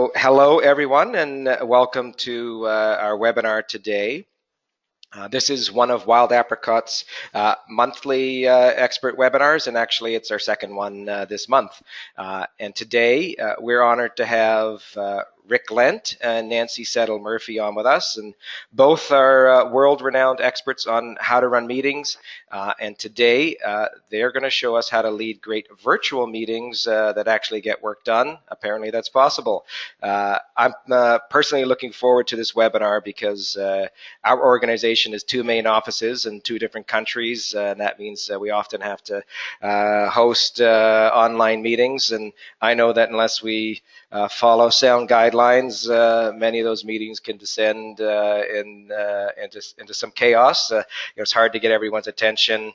Hello, everyone, and welcome to our webinar today. This is one of Wild Apricot's monthly expert webinars, and actually it's our second one this month. And today we're honored to have Rick Lent and Nancy Settle-Murphy on with us, and both are world-renowned experts on how to run meetings. And today they're going to show us how to lead great virtual meetings that actually get work done. Apparently that's possible. I'm personally looking forward to this webinar because our organization is two main offices in two different countries, and that means we often have to host online meetings. And I know that unless we follow sound guidelines, many of those meetings can descend into some chaos. It's hard to get everyone's attention,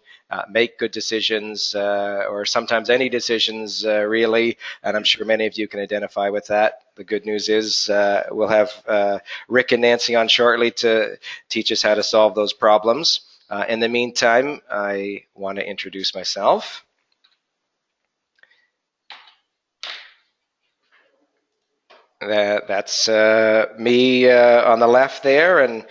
make good decisions, or sometimes any decisions really, and I'm sure many of you can identify with that. The good news is we'll have Rick and Nancy on shortly to teach us how to solve those problems. In the meantime, I want to introduce myself. That's me on the left there, and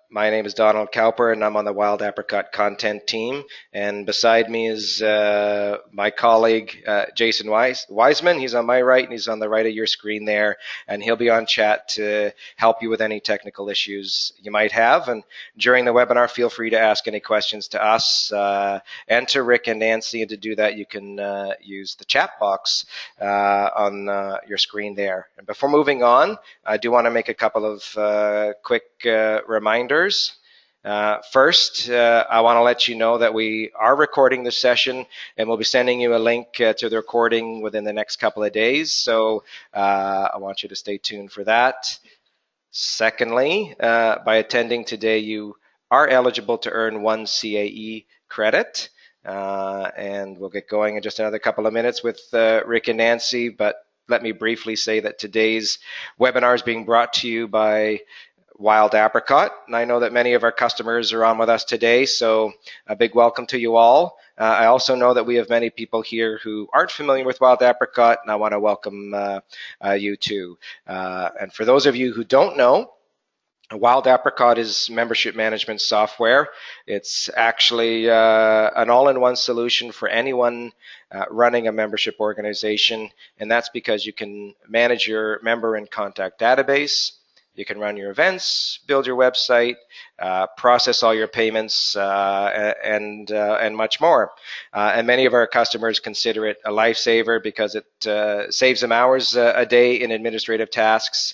my name is Donald Cowper, and I'm on the Wild Apricot content team. And beside me is my colleague, Jason Wiseman. He's on my right, and he's on the right of your screen there. And he'll be on chat to help you with any technical issues you might have. And during the webinar, feel free to ask any questions to us and to Rick and Nancy. And to do that, you can use the chat box on your screen there. And before moving on, I do want to make a couple of quick reminders. First, I want to let you know that we are recording this session, and we'll be sending you a link to the recording within the next couple of days. So I want you to stay tuned for that. Secondly, by attending today, you are eligible to earn 1 CAE credit. And we'll get going in just another couple of minutes with Rick and Nancy. But let me briefly say that today's webinar is being brought to you by Wild Apricot, and I know that many of our customers are on with us today, so a big welcome to you all. I also know that we have many people here who aren't familiar with Wild Apricot, and I want to welcome you too. And for those of you who don't know, Wild Apricot is membership management software. It's actually an all-in-one solution for anyone running a membership organization, and that's because you can manage your member and contact database. You can run your events, build your website, process all your payments, and much more. And many of our customers consider it a lifesaver because it saves them hours a day in administrative tasks,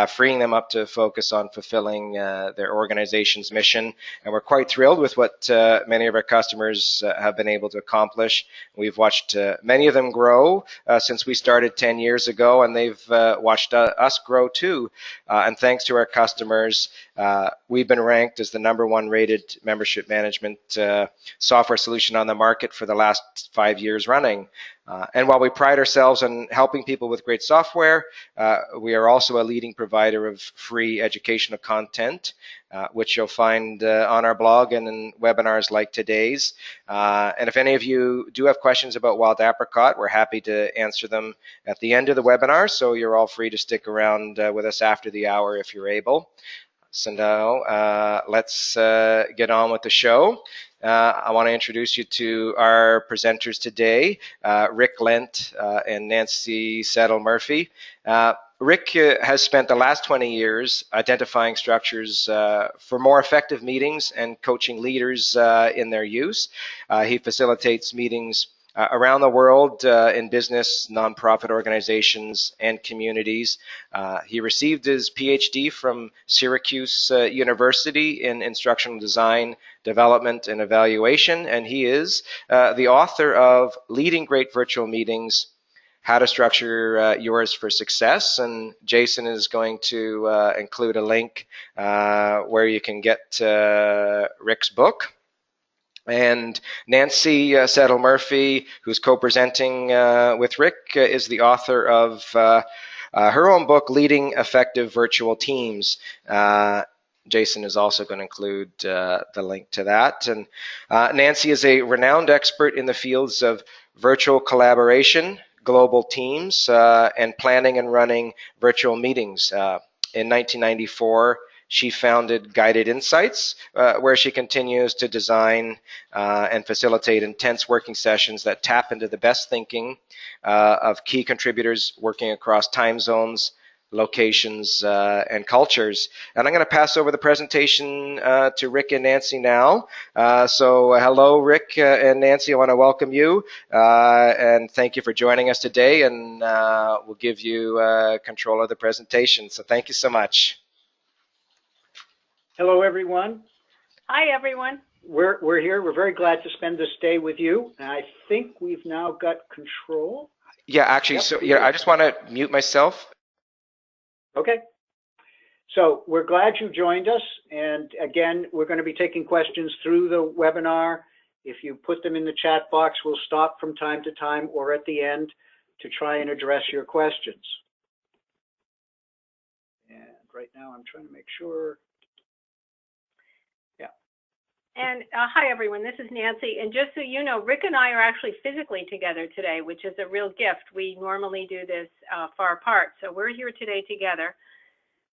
freeing them up to focus on fulfilling their organization's mission. And we're quite thrilled with what many of our customers have been able to accomplish. We've watched many of them grow since we started 10 years ago, and they've watched us grow too. And thanks to our customers, we've been ranked as the #1 rated membership management software solution on the market for the last 5 years running. And while we pride ourselves on helping people with great software, we are also a leading provider of free educational content, which you'll find on our blog and in webinars like today's. And if any of you do have questions about Wild Apricot, we're happy to answer them at the end of the webinar, so you're all free to stick around with us after the hour if you're able. So now let's get on with the show. I want to introduce you to our presenters today, Rick Lent and Nancy Settle-Murphy. Rick has spent the last 20 years identifying structures for more effective meetings and coaching leaders in their use. He facilitates meetings around the world in business, nonprofit organizations, and communities. He received his PhD from Syracuse University in instructional design, development, and evaluation, and he is the author of Leading Great Virtual Meetings, How to Structure Yours for Success. And Jason is going to include a link where you can get Rick's book. And Nancy Settle-Murphy, who's co-presenting with Rick, is the author of her own book, Leading Effective Virtual Teams. Jason is also going to include the link to that. And Nancy is a renowned expert in the fields of virtual collaboration, global teams and planning and running virtual meetings. In 1994, she founded Guided Insights, where she continues to design and facilitate intense working sessions that tap into the best thinking of key contributors working across time zones, locations, and cultures. And I'm going to pass over the presentation to Rick and Nancy now. So hello, Rick and Nancy. I want to welcome you and thank you for joining us today. And we'll give you control of the presentation. So thank you so much. Hello, everyone. Hi, everyone. We're here. We're very glad to spend this day with you. And I think we've now got control. Yeah, actually, Yep, so yeah, I just want to mute myself. Okay. So we're glad you joined us. And again, we're going to be taking questions through the webinar. If you put them in the chat box, we'll stop from time to time or at the end to try and address your questions. And right now I'm trying to make sure. And hi, everyone. This is Nancy. And just so you know, Rick and I are actually physically together today, which is a real gift. We normally do this far apart. So we're here today together.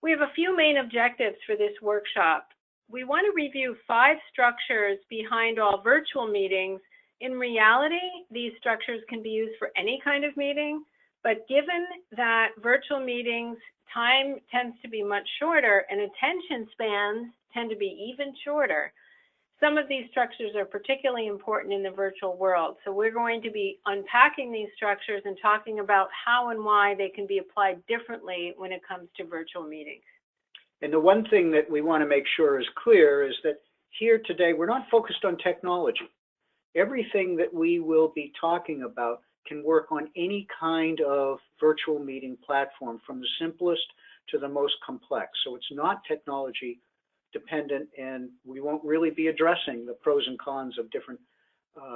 We have a few main objectives for this workshop. We want to review 5 structures behind all virtual meetings. In reality, these structures can be used for any kind of meeting. But given that virtual meetings, time tends to be much shorter and attention spans tend to be even shorter, some of these structures are particularly important in the virtual world. So we're going to be unpacking these structures and talking about how and why they can be applied differently when it comes to virtual meetings. And the one thing that we want to make sure is clear is that here today, we're not focused on technology. Everything that we will be talking about can work on any kind of virtual meeting platform, from the simplest to the most complex. So it's not technology dependent, and we won't really be addressing the pros and cons of different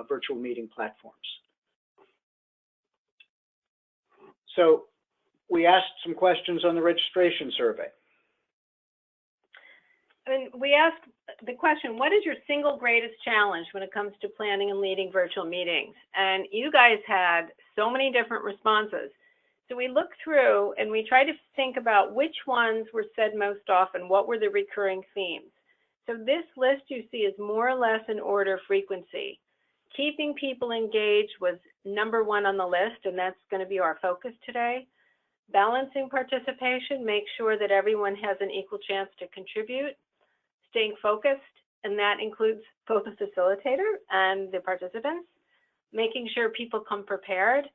virtual meeting platforms. So we asked some questions on the registration survey. And we asked the question, what is your single greatest challenge when it comes to planning and leading virtual meetings? And you guys had so many different responses. So we looked through and we tried to think about which ones were said most often, what were the recurring themes. So this list you see is more or less in order of frequency. Keeping people engaged was #1 on the list, and that's going to be our focus today. Balancing participation, make sure that everyone has an equal chance to contribute. Staying focused, and that includes both the facilitator and the participants. Making sure people come prepared.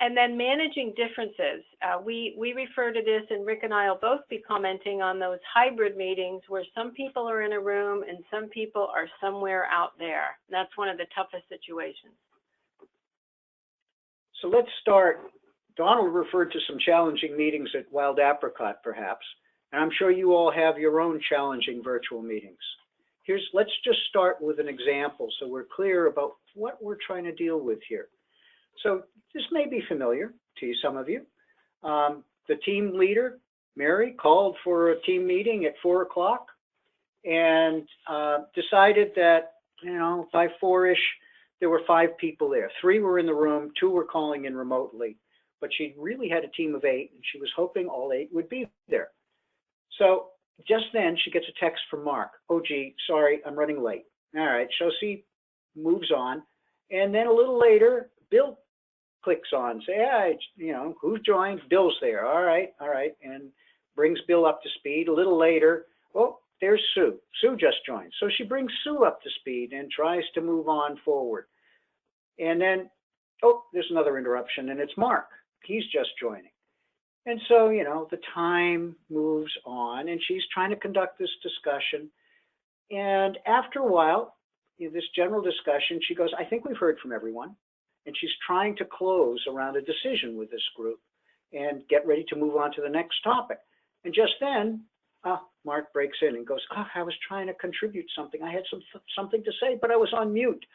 And then managing differences. We refer to this, and Rick and I will both be commenting on those hybrid meetings where some people are in a room and some people are somewhere out there. That's one of the toughest situations. So let's start. Donald referred to some challenging meetings at Wild Apricot, perhaps, and I'm sure you all have your own challenging virtual meetings. Let's just start with an example so we're clear about what we're trying to deal with here. So this may be familiar to some of you. The team leader, Mary, called for a team meeting at 4 o'clock and decided that, by 4-ish, there were 5 people there. 3 were in the room, 2 were calling in remotely, but she really had a team of 8 and she was hoping all 8 would be there. So just then she gets a text from Mark. Oh, gee, sorry, I'm running late. All right, so she moves on. And then a little later, Bill clicks on, say, yeah, who's joined? Bill's there. All right, and brings Bill up to speed. A little later, oh, there's Sue. Sue just joined. So she brings Sue up to speed and tries to move on forward. And then, oh, there's another interruption, and it's Mark. He's just joining. And so, the time moves on, and she's trying to conduct this discussion. And after a while, this general discussion, she goes, I think we've heard from everyone. And she's trying to close around a decision with this group and get ready to move on to the next topic. And just then, Mark breaks in and goes, I was trying to contribute something. I had something to say, but I was on mute.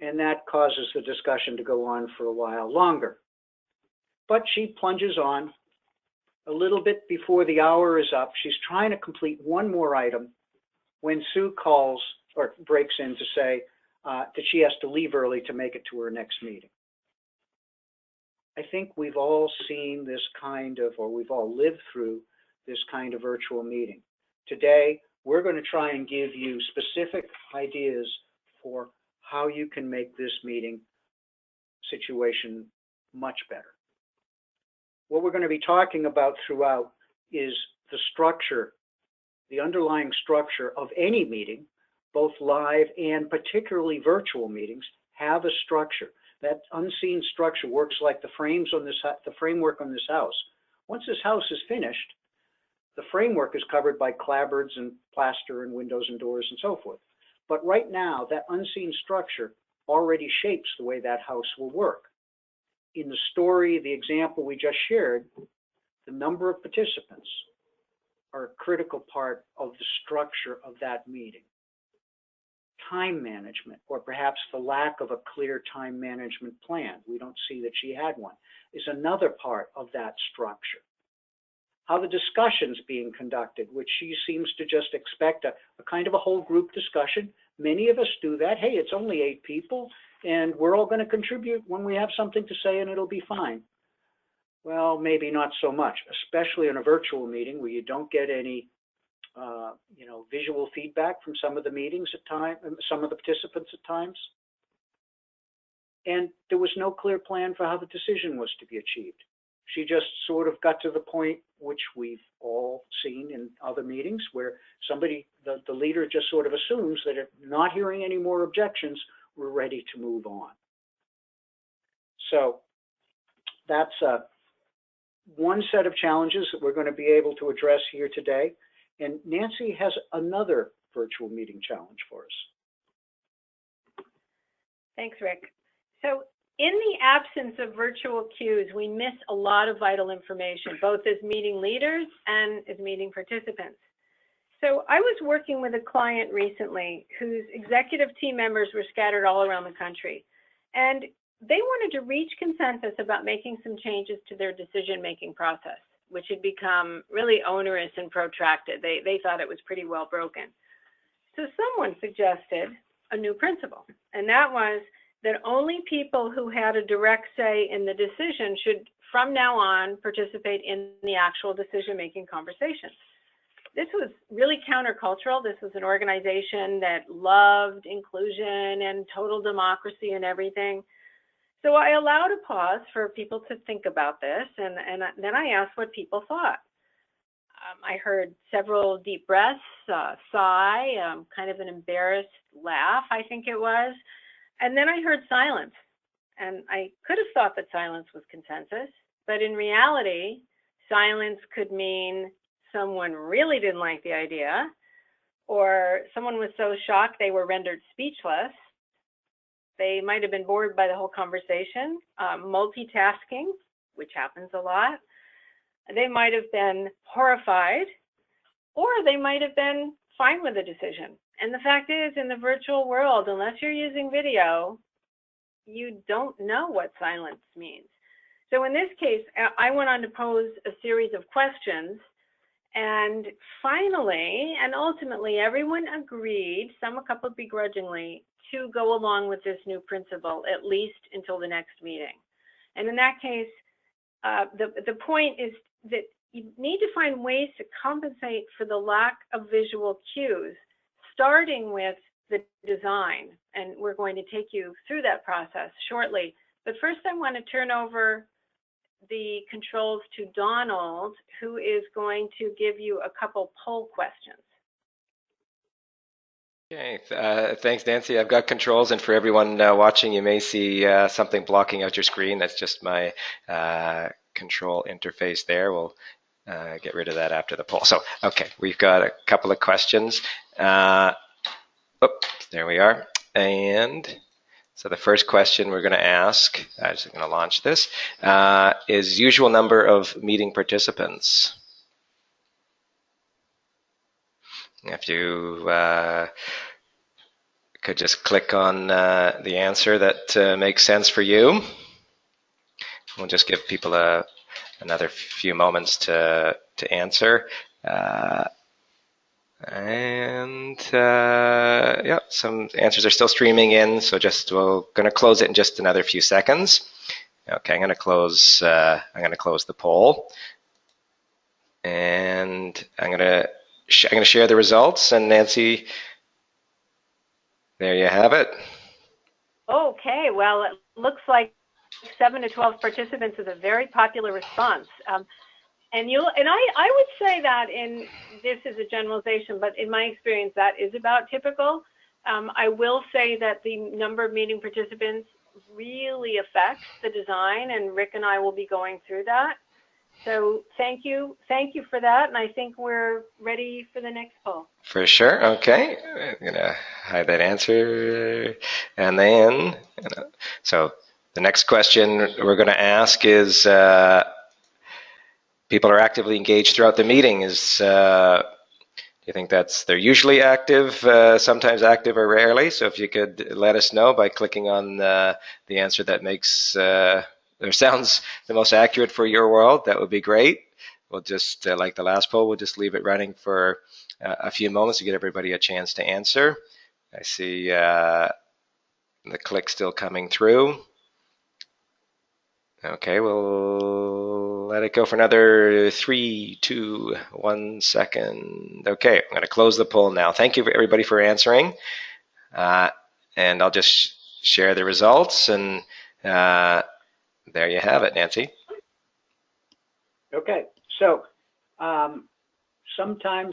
And that causes the discussion to go on for a while longer. But she plunges on. A little bit before the hour is up, she's trying to complete one more item when Sue calls or breaks in to say that she has to leave early to make it to her next meeting. I think we've all seen this kind of, or we've all lived through this kind of virtual meeting. Today, we're going to try and give you specific ideas for how you can make this meeting situation much better. What we're going to be talking about throughout is the structure, the underlying structure of any meeting, both live and particularly virtual meetings, have a structure. That unseen structure works like the framework on this house. Once this house is finished, the framework is covered by clapboards and plaster and windows and doors and so forth. But right now, that unseen structure already shapes the way that house will work. In the story, the example we just shared, the number of participants are a critical part of the structure of that meeting. Time management, or perhaps the lack of a clear time management plan, we don't see that she had one, is another part of that structure. How the discussion's being conducted, which she seems to just expect a kind of a whole group discussion. Many of us do that. Hey, it's only 8 people, and we're all going to contribute when we have something to say, and it'll be fine. Well, maybe not so much, especially in a virtual meeting where you don't get any visual feedback from some of the meetings at times, some of the participants at times. And there was no clear plan for how the decision was to be achieved. She just sort of got to the point, which we've all seen in other meetings, where somebody, the leader just sort of assumes that if not hearing any more objections, we're ready to move on. So that's one set of challenges that we're going to be able to address here today. And Nancy has another virtual meeting challenge for us. Thanks, Rick. So in the absence of virtual cues, we miss a lot of vital information, both as meeting leaders and as meeting participants. So I was working with a client recently whose executive team members were scattered all around the country. And they wanted to reach consensus about making some changes to their decision-making process, which had become really onerous and protracted. They thought it was pretty well broken. So someone suggested a new principle, and that was that only people who had a direct say in the decision should, from now on, participate in the actual decision-making conversations. This was really countercultural. This was an organization that loved inclusion and total democracy and everything. So I allowed a pause for people to think about this, and then I asked what people thought. I heard several deep breaths, sigh, kind of an embarrassed laugh, I think it was. And then I heard silence. And I could have thought that silence was consensus, but in reality, silence could mean someone really didn't like the idea, or someone was so shocked they were rendered speechless. They might have been bored by the whole conversation, multitasking, which happens a lot. They might have been horrified, or they might have been fine with the decision. And the fact is, in the virtual world, unless you're using video, you don't know what silence means. So in this case, I went on to pose a series of questions, and finally, and ultimately, everyone agreed, some a couple begrudgingly, to go along with this new principle, at least until the next meeting. And in that case, the point is that you need to find ways to compensate for the lack of visual cues, starting with the design. And we're going to take you through that process shortly. But first, I want to turn over the controls to Donald, who is going to give you a couple poll questions. Okay, thanks, Nancy. I've got controls, and for everyone watching, you may see something blocking out your screen. That's just my control interface there. We'll get rid of that after the poll. So, okay, we've got a couple of questions. There we are. And so the first question we're going to ask, I'm just going to launch this, is usual number of meeting participants. If you could just click on the answer that makes sense for you. We'll just give people another few moments to answer. Yeah, some answers are still streaming in, so we're going to close it in just another few seconds. Okay, I'm going to close the poll, and I'm going to share the results. And Nancy, there you have it. Okay, well, it looks like 7 to 12 participants is a very popular response. And I would say that this is a generalization, but in my experience, that is about typical. I will say that the number of meeting participants really affects the design, and Rick and I will be going through that. So thank you for that, and I think we're ready for the next poll. For sure. Okay, I'm gonna hide that answer, and then so the next question we're going to ask is: people are actively engaged throughout the meeting. Do you think they're usually active, sometimes active, or rarely? So if you could let us know by clicking on the answer that makes or sounds the most accurate for your world, that would be great. We'll just, like the last poll, we'll just leave it running for a few moments to get everybody a chance to answer. I see the click still coming through. Okay, we'll let it go for another 3, 2, 1 second. Okay, I'm going to close the poll now. Thank you everybody for answering. And I'll just share the results, and there you have it, Nancy. Okay, so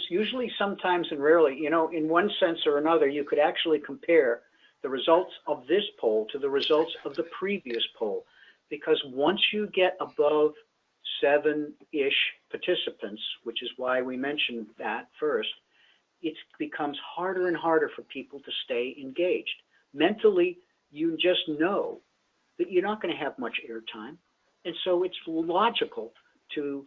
usually sometimes and rarely, in one sense or another, you could actually compare the results of this poll to the results of the previous poll, because once you get above 7-ish participants, which is why we mentioned that first, it becomes harder and harder for people to stay engaged. Mentally, you just know that you're not going to have much airtime, and so it's logical to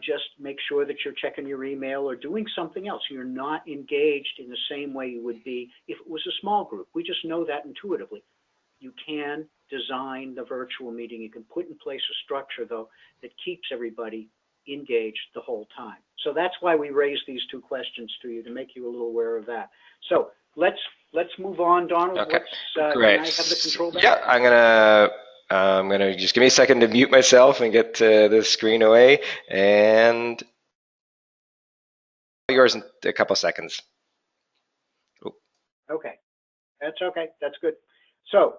just make sure that you're checking your email or doing something else. You're not engaged in the same way you would be if it was a small group. We just know that intuitively. You can design the virtual meeting. You can put in place a structure, though, that keeps everybody engaged the whole time. So that's why we raised these two questions to you, to make you a little aware of that. So let's move on, Donald. Okay, Can great. I have the control back? Yeah, I'm gonna just give me a second to mute myself and get the screen away, and yours in a couple seconds. Oh. Okay, that's okay. That's good. So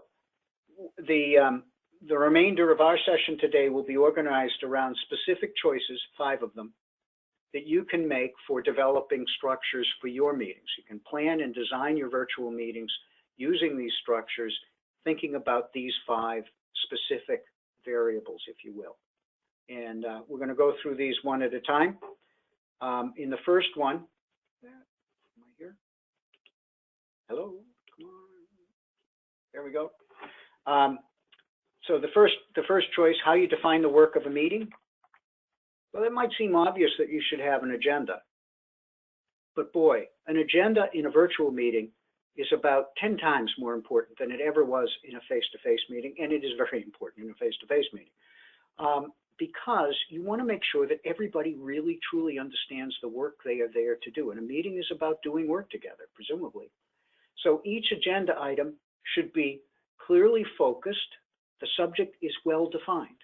the remainder of our session today will be organized around specific choices, 5 of them, that you can make for developing structures for your meetings. You can plan and design your virtual meetings using these structures, thinking about these 5 specific variables, if you will. And we're going to go through these one at a time. In the first one, am I here? Hello, come on. There we go. So the first choice, how you define the work of a meeting. Well, it might seem obvious that you should have an agenda, but boy, an agenda in a virtual meeting is about 10 times more important than it ever was in a face-to-face meeting, and it is very important in a face-to-face meeting, because you want to make sure that everybody really truly understands the work they are there to do, and a meeting is about doing work together, presumably. So each agenda item should be clearly focused. The subject is well defined.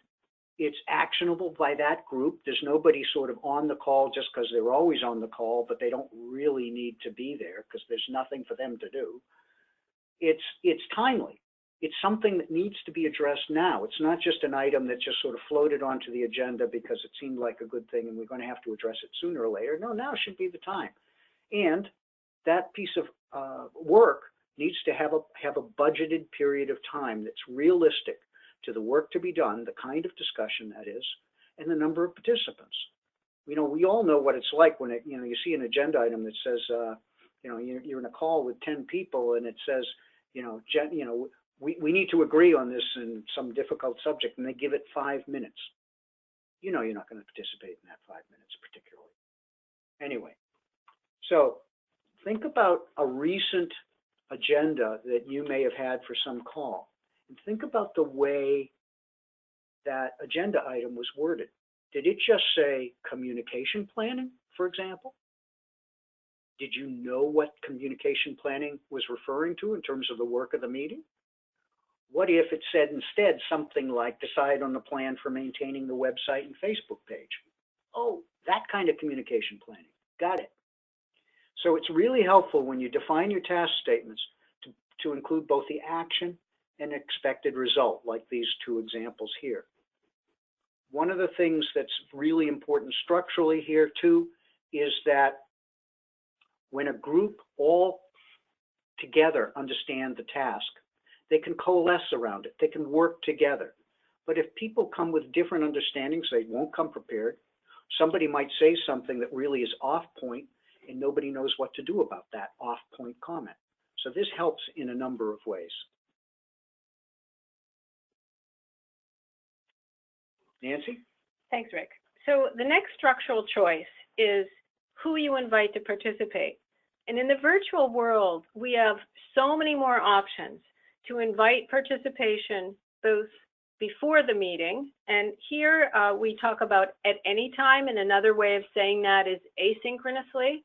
It's actionable by that group. There's nobody sort of on the call just because they're always on the call, but they don't really need to be there because there's nothing for them to do. It's timely. It's something that needs to be addressed now. It's not just an item that just sort of floated onto the agenda because it seemed like a good thing and we're going to have to address it sooner or later. No, now should be the time. And that piece of work needs to have a budgeted period of time that's realistic to the work to be done, the kind of discussion that is, and the number of participants. We all know what it's like when you see an agenda item that says, you're in a call with 10 people and it says, we need to agree on this in some difficult subject, and they give it 5 minutes. You're not going to participate in that 5 minutes particularly. Anyway, so think about a recent agenda that you may have had for some call, and think about the way that agenda item was worded. Did it just say communication planning, for example? Did you know what communication planning was referring to in terms of the work of the meeting? What if it said instead something like decide on the plan for maintaining the website and Facebook page? Oh, that kind of communication planning. Got it. So it's really helpful when you define your task statements to include both the action and expected result, like these two examples here. One of the things that's really important structurally here too is that when a group all together understand the task, they can coalesce around it, they can work together. But if people come with different understandings, they won't come prepared. Somebody might say something that really is off point and nobody knows what to do about that off point comment. So this helps in a number of ways. Nancy? Thanks, Rick. So the next structural choice is who you invite to participate. And in the virtual world, we have so many more options to invite participation both before the meeting, and here we talk about at any time, and another way of saying that is asynchronously.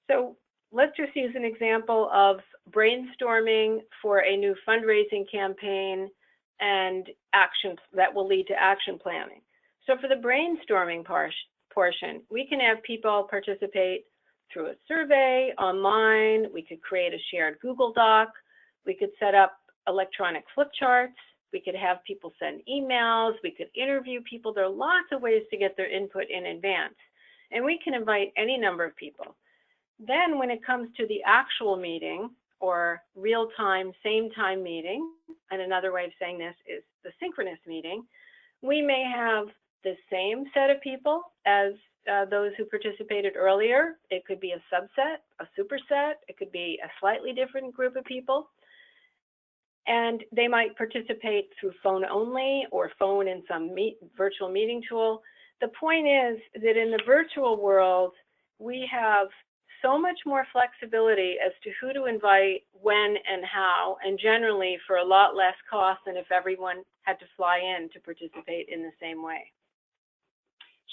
So let's just use an example of brainstorming for a new fundraising campaign and action that will lead to action planning. So for the brainstorming portion, we can have people participate through a survey online. We could create a shared Google Doc. We could set up electronic flip charts. We could have people send emails. We could interview people. There are lots of ways to get their input in advance. And we can invite any number of people. Then when it comes to the actual meeting or real-time, same-time meeting, and another way of saying this is the synchronous meeting, we may have the same set of people as those who participated earlier. It could be a subset, a superset. It could be a slightly different group of people. And they might participate through phone only or phone in some virtual meeting tool. The point is that in the virtual world, we have so much more flexibility as to who to invite, when and how, and generally for a lot less cost than if everyone had to fly in to participate in the same way.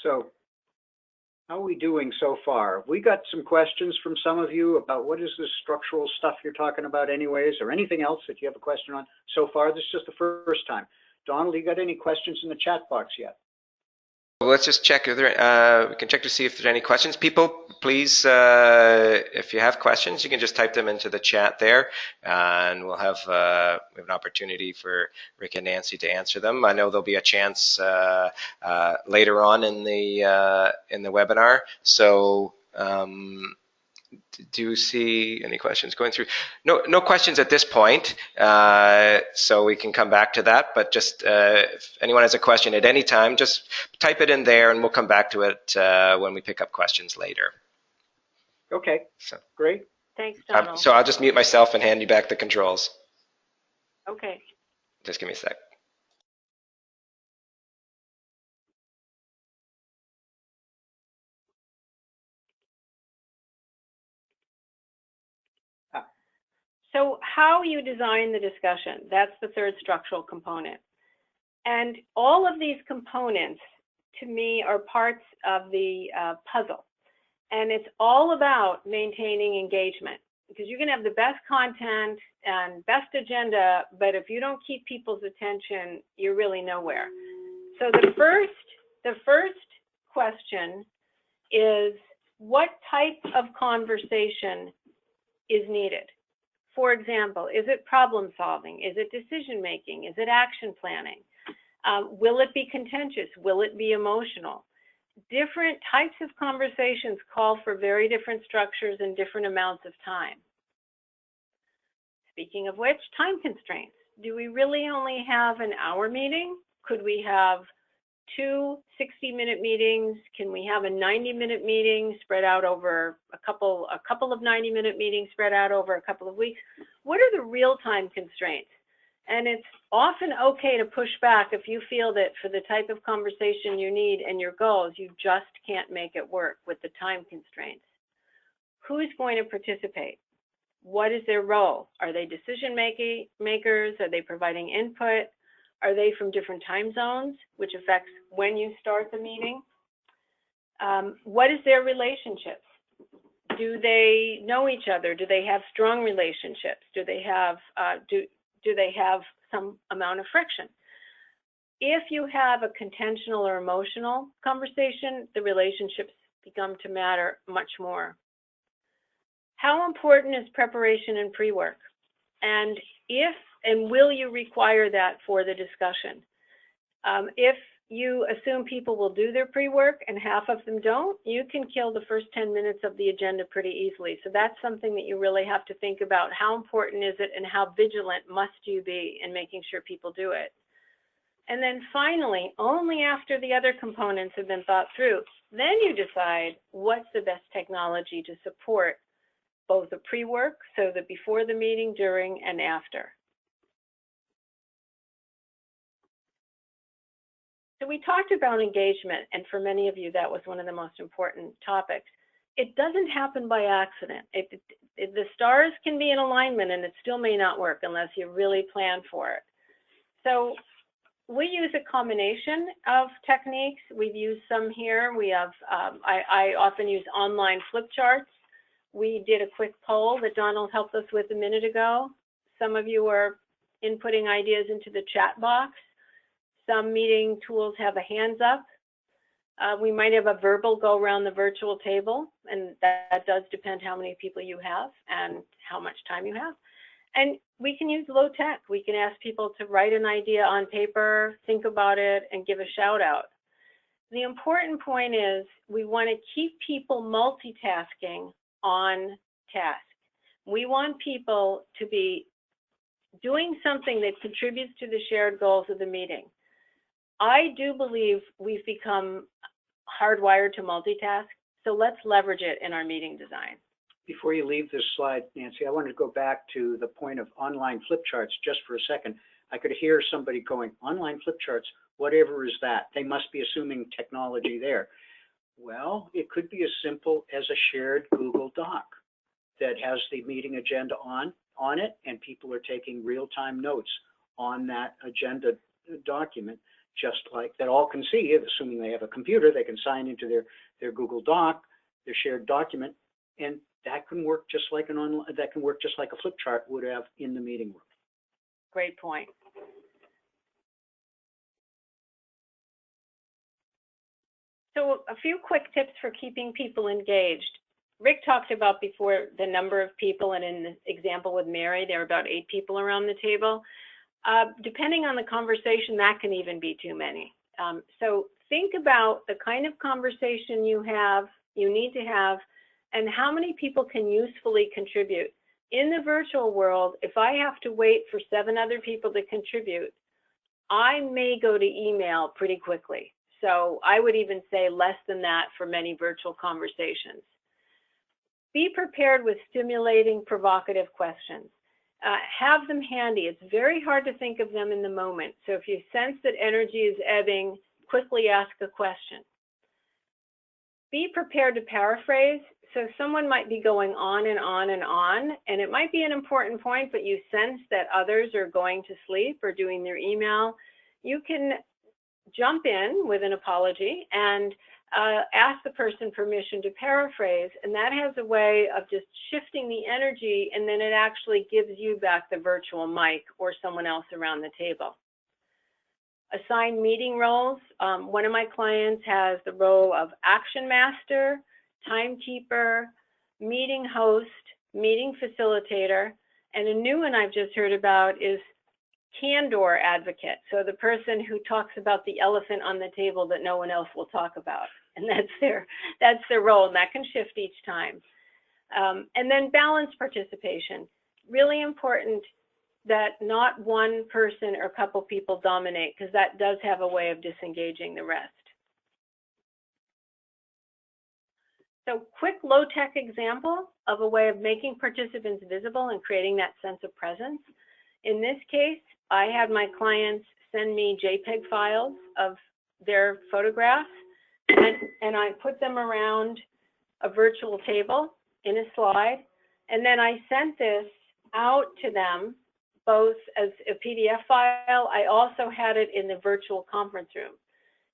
So how are we doing so far? We got some questions from some of you about what is this structural stuff you're talking about anyways, or anything else that you have a question on so far. This is just the first time. Donald, you got any questions in the chat box yet? Let's just check if there, we can check to see if there's any questions. People, please, if you have questions, you can just type them into the chat there, and we have an opportunity for Rick and Nancy to answer them. I know there'll be a chance later on in the webinar. So do you see any questions going through? No questions at this point, so we can come back to that. But just if anyone has a question at any time, just type it in there, and we'll come back to it when we pick up questions later. Okay, so great. Thanks, Donald. So I'll just mute myself and hand you back the controls. Okay. Just give me a sec. So how you design the discussion, that's the third structural component. And all of these components, to me, are parts of the puzzle. And it's all about maintaining engagement, because you can have the best content and best agenda, but if you don't keep people's attention, you're really nowhere. So the first question is, what type of conversation is needed? For example, is it problem solving? Is it decision making? Is it action planning? Will it be contentious? Will it be emotional? Different types of conversations call for very different structures and different amounts of time. Speaking of which, time constraints. Do we really only have an hour meeting? Could we have two 60-minute meetings? Can we have a 90-minute meeting spread out over a couple of 90-minute meetings spread out over a couple of weeks? What are the real-time constraints? And it's often okay to push back if you feel that for the type of conversation you need and your goals, you just can't make it work with the time constraints. Who's going to participate? What is their role? Are they decision makers? Are they providing input? Are they from different time zones, which affects when you start the meeting? What is their relationships? Do they know each other? Do they have strong relationships? Do they have some amount of friction. If you have a contentional or emotional conversation, the relationships become to matter much more. How important is preparation and pre-work? And if and will you require that for the discussion? If you assume people will do their pre-work and half of them don't, you can kill the first 10 minutes of the agenda pretty easily. So that's something that you really have to think about. How important is it and how vigilant must you be in making sure people do it? And then finally, only after the other components have been thought through, then you decide what's the best technology to support both the pre-work, so that before the meeting, during, and after. So we talked about engagement, and for many of you, that was one of the most important topics. It doesn't happen by accident. The stars can be in alignment, and it still may not work unless you really plan for it. So we use a combination of techniques. We've used some here. We have, I often use online flip charts. We did a quick poll that Donald helped us with a minute ago. Some of you are inputting ideas into the chat box. Some meeting tools have a hands up. We might have a verbal go around the virtual table, and that does depend how many people you have and how much time you have. And we can use low tech. We can ask people to write an idea on paper, think about it, and give a shout out. The important point is we want to keep people multitasking on task. We want people to be doing something that contributes to the shared goals of the meeting. I do believe we've become hardwired to multitask, so let's leverage it in our meeting design. Before you leave this slide, Nancy, I wanted to go back to the point of online flip charts just for a second. I could hear somebody going, online flip charts, whatever is that? They must be assuming technology there. Well, it could be as simple as a shared Google Doc that has the meeting agenda on it, and people are taking real-time notes on that agenda document, just like that all can see it, assuming they have a computer. They can sign into their Google Doc, their shared document, and that can work just like a flip chart would have in the meeting room. Great point. So a few quick tips for keeping people engaged. Rick talked about before the number of people, and in the example with Mary, there were about 8 people around the table. Depending on the conversation, that can even be too many. So think about the kind of conversation you need to have, and how many people can usefully contribute. In the virtual world, if I have to wait for 7 other people to contribute, I may go to email pretty quickly. So I would even say less than that for many virtual conversations. Be prepared with stimulating, provocative questions. Have them handy. It's very hard to think of them in the moment. So if you sense that energy is ebbing, quickly ask a question. Be prepared to paraphrase. So someone might be going on and on and on, and it might be an important point, but you sense that others are going to sleep or doing their email. You can jump in with an apology and ask the person permission to paraphrase, and that has a way of just shifting the energy, and then it actually gives you back the virtual mic or someone else around the table. Assign meeting roles. One of my clients has the role of action master, timekeeper, meeting host, meeting facilitator, and a new one I've just heard about is candor advocate. So the person who talks about the elephant on the table that no one else will talk about, and that's their role, and that can shift each time. And then balanced participation. Really important that not one person or couple people dominate, because that does have a way of disengaging the rest. So quick low-tech example of a way of making participants visible and creating that sense of presence. In this case, I had my clients send me JPEG files of their photographs, and I put them around a virtual table in a slide, and then I sent this out to them both as a PDF file. I also had it in the virtual conference room.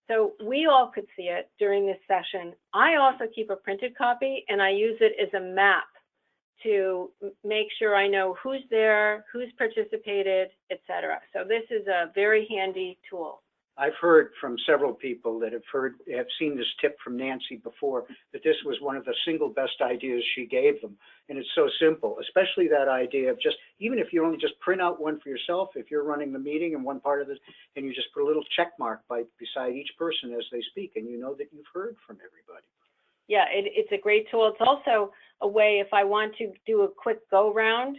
So we all could see it during this session. I also keep a printed copy, and I use it as a map to make sure I know who's there, who's participated, etc. So this is a very handy tool. I've heard from several people that have seen this tip from Nancy before, that this was one of the single best ideas she gave them. And it's so simple, especially that idea of just, even if you only just print out one for yourself, if you're running the meeting and one part of this, and you just put a little check mark beside each person as they speak, and you know that you've heard from everybody. Yeah, it's a great tool. It's also a way, if I want to do a quick go round,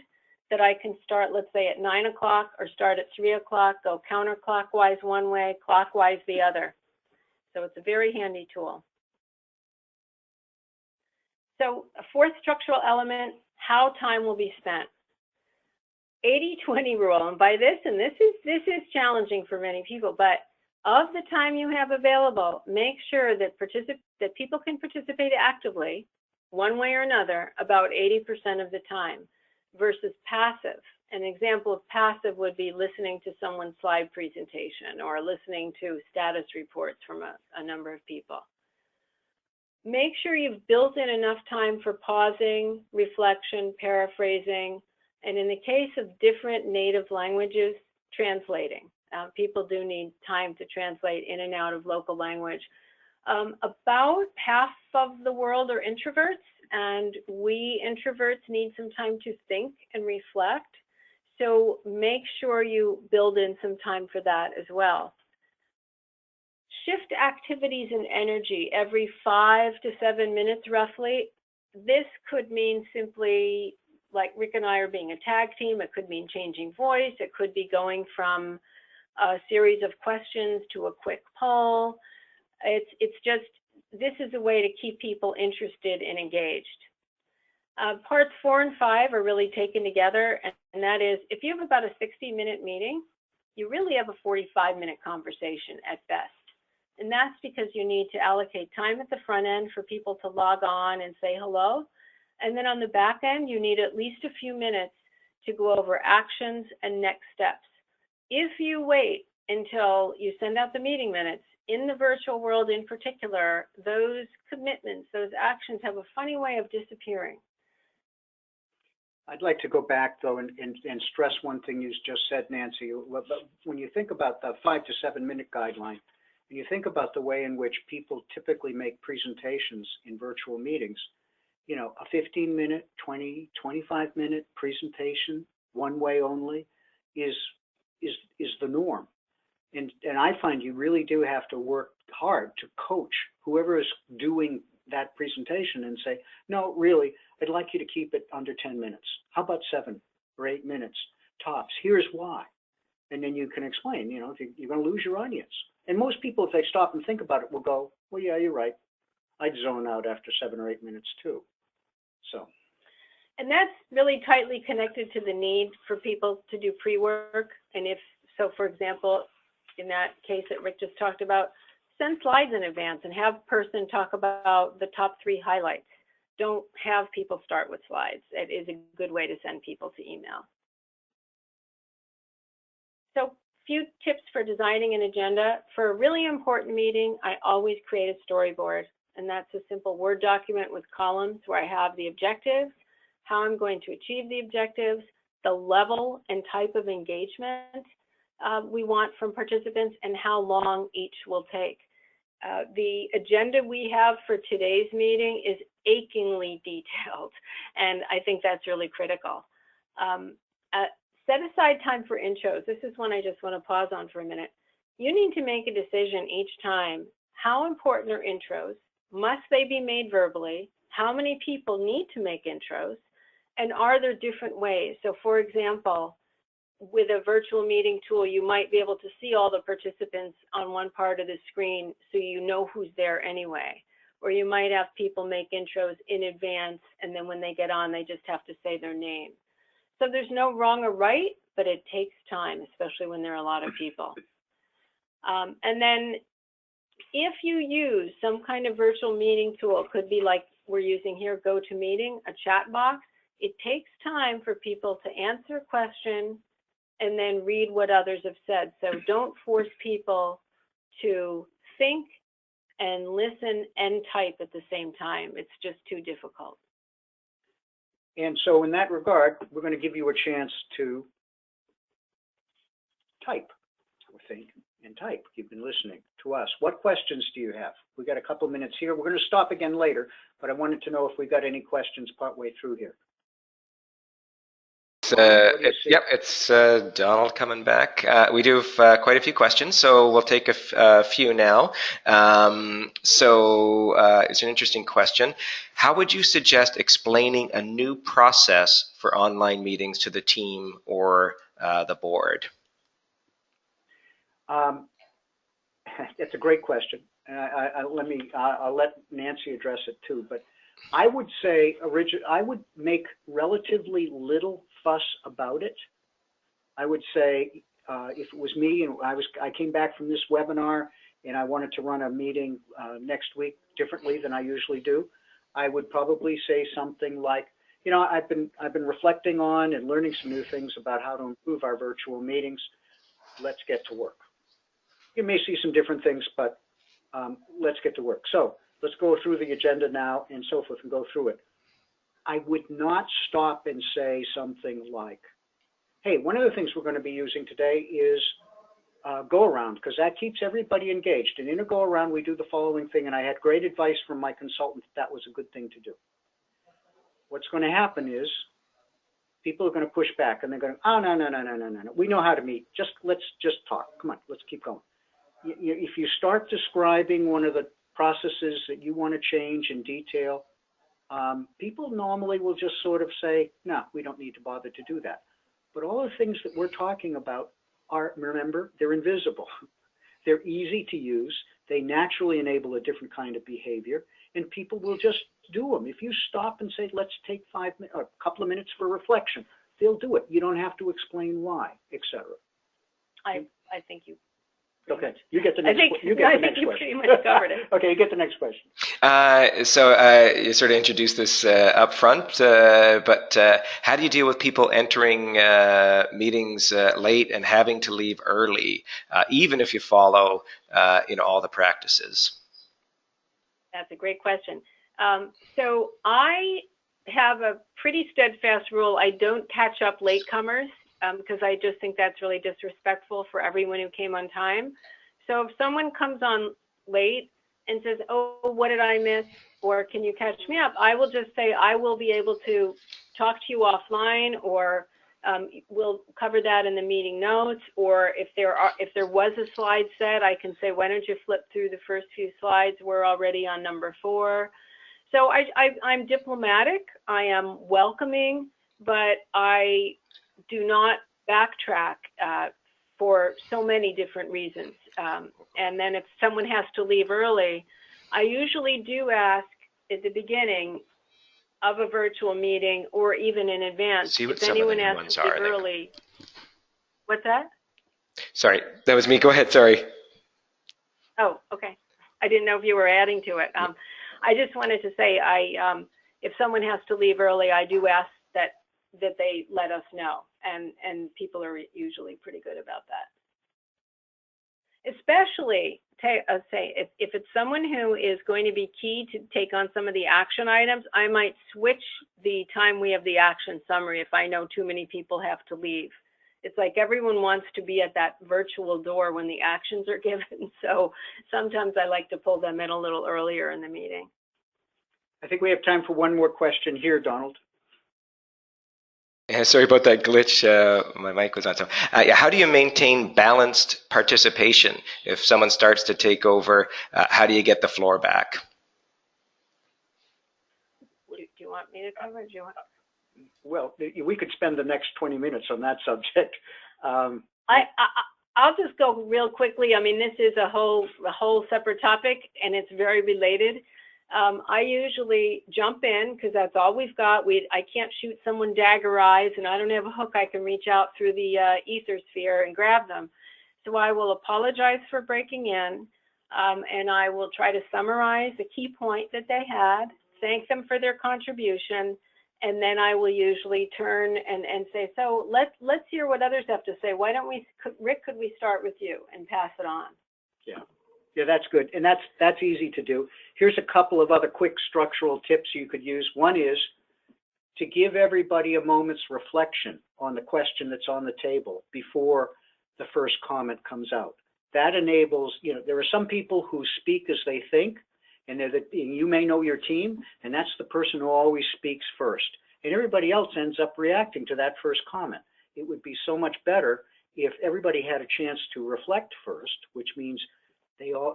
that I can start, let's say, at 9 o'clock or start at 3 o'clock, go counterclockwise one way, clockwise the other. So it's a very handy tool. So a fourth structural element, how time will be spent. 80-20 rule, and by this, and this is challenging for many people, but of the time you have available, make sure that people can participate actively, one way or another, about 80% of the time, versus passive. An example of passive would be listening to someone's slide presentation or listening to status reports from a number of people. Make sure you've built in enough time for pausing, reflection, paraphrasing, and in the case of different native languages, translating. People do need time to translate in and out of local language. About half of the world are introverts, and we introverts need some time to think and reflect. So make sure you build in some time for that as well. Shift activities and energy every 5 to 7 minutes roughly. This could mean simply, like Rick and I are being a tag team. It could mean changing voice. It could be going from a series of questions to a quick poll. It's just, this is a way to keep people interested and engaged. Parts 4 and 5 are really taken together, and that is, if you have about a 60-minute meeting, you really have a 45-minute conversation at best. And that's because you need to allocate time at the front end for people to log on and say hello. And then on the back end, you need at least a few minutes to go over actions and next steps. If you wait until you send out the meeting minutes, in the virtual world in particular, those commitments, those actions have a funny way of disappearing. I'd like to go back, though, and stress one thing you just said, Nancy. When you think about the 5 to 7 minute guideline, and you think about the way in which people typically make presentations in virtual meetings, you know, a 15-minute, 20, 25-minute presentation, one way only, is the norm. And I find you really do have to work hard to coach whoever is doing that presentation and say, no, really, I'd like you to keep it under 10 minutes. How about 7 or 8 minutes tops? Here's why. And then you can explain, you know, you're going to lose your audience. And most people, if they stop and think about it, will go, well, yeah, you're right. I'd zone out after 7 or 8 minutes too. So. And that's really tightly connected to the need for people to do pre-work. And if, so for example, in that case that Rick just talked about, send slides in advance and have person talk about the top 3 highlights. Don't have people start with slides. It is a good way to send people to email. So, few tips for designing an agenda. For a really important meeting, I always create a storyboard, and that's a simple Word document with columns where I have the objectives, how I'm going to achieve the objectives, the level and type of engagement we want from participants, and how long each will take. The agenda we have for today's meeting is achingly detailed, and I think that's really critical. Set aside time for intros. This is one I just want to pause on for a minute. You need to make a decision each time. How important are intros? Must they be made verbally? How many people need to make intros? And are there different ways? So for example, with a virtual meeting tool, you might be able to see all the participants on one part of the screen so you know who's there anyway. Or you might have people make intros in advance, and then when they get on, they just have to say their name. So there's no wrong or right, but it takes time, especially when there are a lot of people. And then if you use some kind of virtual meeting tool, it could be like we're using here, GoToMeeting, a chat box, it takes time for people to answer a question and then read what others have said. So don't force people to think and listen and type at the same time. It's just too difficult. And so in that regard, we're going to give you a chance to type, I think, and type. You've been listening to us. What questions do you have? We got a couple minutes here. We're going to stop again later, but I wanted to know if we got any questions partway through here. Yep, it's Donald coming back. We do have quite a few questions, so we'll take a few now. It's an interesting question. How would you suggest explaining a new process for online meetings to the team or the board? That's a great question. I'll let Nancy address it too. But I would say I would make relatively little fuss about it. I would say if it was me and I came back from this webinar and I wanted to run a meeting next week differently than I usually do, I would probably say something like, you know, I've been reflecting on and learning some new things about how to improve our virtual meetings. Let's get to work. You may see some different things, but let's get to work. So let's go through the agenda now and so forth and go through it. I would not stop and say something like, hey, one of the things we're going to be using today is go around, because that keeps everybody engaged. And in a go around, we do the following thing. And I had great advice from my consultant that was a good thing to do. What's going to happen is people are going to push back and they're going, oh, no. We know how to meet. Let's just talk. Come on, let's keep going. If you start describing one of the processes that you want to change in detail, people normally will just sort of say, no, we don't need to bother to do that. But all the things that we're talking about are, remember, they're invisible. They're easy to use. They naturally enable a different kind of behavior, and people will just do them. If you stop and say, let's take 5 minutes or a couple of minutes for reflection, they'll do it. You don't have to explain why, etc. I think you. Okay, you get the next question. I think you pretty much covered it. Okay, you get the next question. You sort of introduced this up front, but how do you deal with people entering meetings late and having to leave early, even if you follow all the practices? That's a great question. So I have a pretty steadfast rule. I don't catch up latecomers. Because I just think that's really disrespectful for everyone who came on time. So if someone comes on late and says, oh, what did I miss? Or can you catch me up? I will just say, I will be able to talk to you offline, or we'll cover that in the meeting notes. Or if there was a slide set, I can say, why don't you flip through the first few slides? We're already on number 4. So I'm diplomatic. I am welcoming, but I do not backtrack for so many different reasons. And then if someone has to leave early, I usually do ask at the beginning of a virtual meeting or even in advance, if anyone has to leave early. What's that? Sorry, that was me. Go ahead, sorry. Oh, okay. I didn't know if you were adding to it. I just wanted to say, if someone has to leave early, I do ask that they let us know, and people are usually pretty good about that. Especially, say, if it's someone who is going to be key to take on some of the action items, I might switch the time we have the action summary if I know too many people have to leave. It's like everyone wants to be at that virtual door when the actions are given, so sometimes I like to pull them in a little earlier in the meeting. I think we have time for one more question here, Donald. Yeah, sorry about that glitch. My mic was on. So, how do you maintain balanced participation if someone starts to take over? How do you get the floor back? Do you want me to cover? Do you want? Well, we could spend the next 20 minutes on that subject. I'll just go real quickly. I mean, this is a whole separate topic, and it's very related. I usually jump in because that's all we've got. I can't shoot someone dagger eyes, and I don't have a hook I can reach out through the ether sphere and grab them. So I will apologize for breaking in, and I will try to summarize the key point that they had, thank them for their contribution, and then I will usually turn and say, so let's hear what others have to say. Why don't we, Rick, could we start with you and pass it on? Yeah, that's good, and that's easy to do. Here's a couple of other quick structural tips you could use. One is to give everybody a moment's reflection on the question that's on the table before the first comment comes out. That enables, there are some people who speak as they think, and you may know your team, and that's the person who always speaks first. And everybody else ends up reacting to that first comment. It would be so much better if everybody had a chance to reflect first, which means